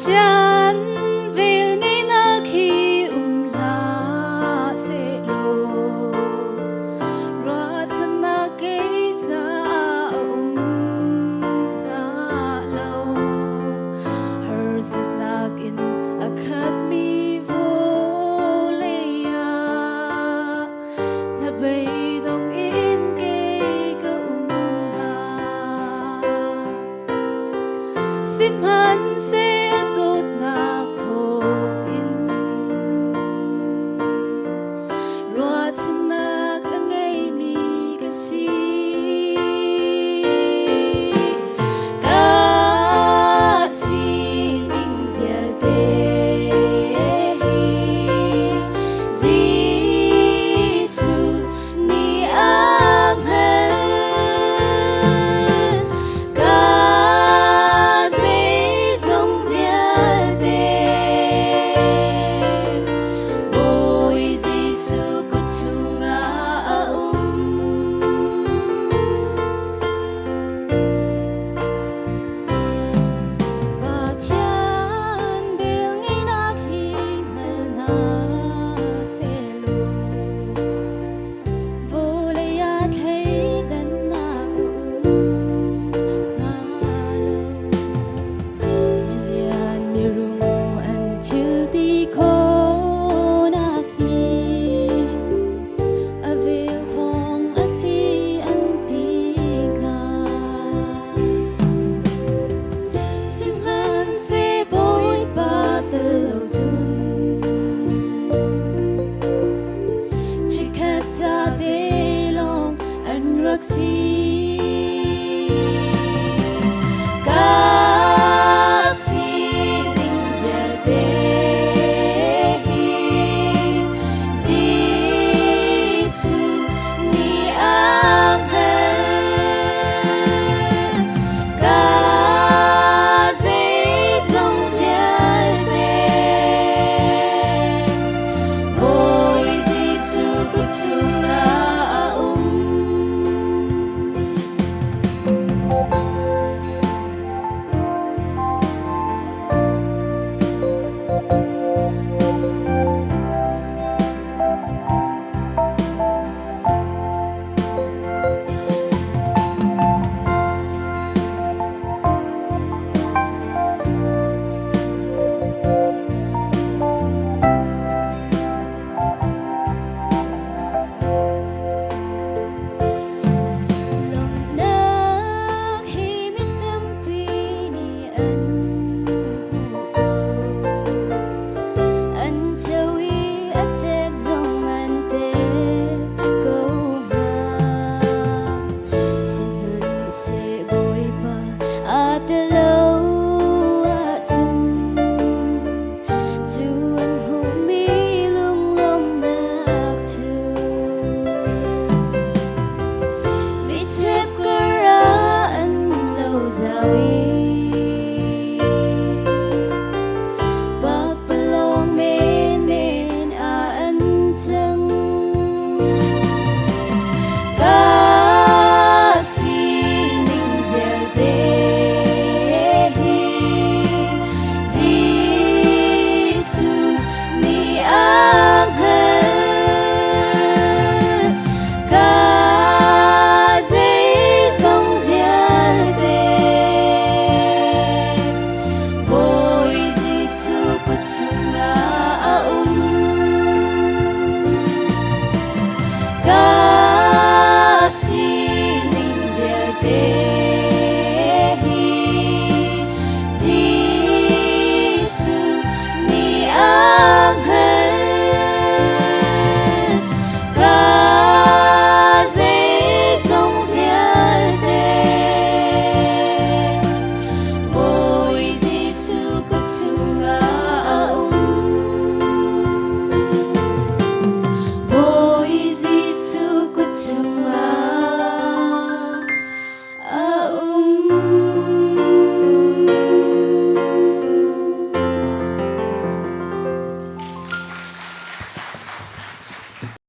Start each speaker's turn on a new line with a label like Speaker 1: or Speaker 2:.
Speaker 1: chan vil ngay na khi la se lo ra chan na ke cha nga lo her zat nak in akhat mi vo le ya na bay dong in ke ka nga sim han se tot nak thong in ro chan nak angai mi ka si ka si ning dia de Giêsu ni ang hel ka dễ dòng dia de bồi Giêsu có chung nga và thiên biếng ngay na khi na se lu vô lệ thấy đàn na nga lo Mian mi rung an chiu ti ko na khi avil thong asi an ti nga sim han se boy ba te lo chun chỉ khát cha de long an rak si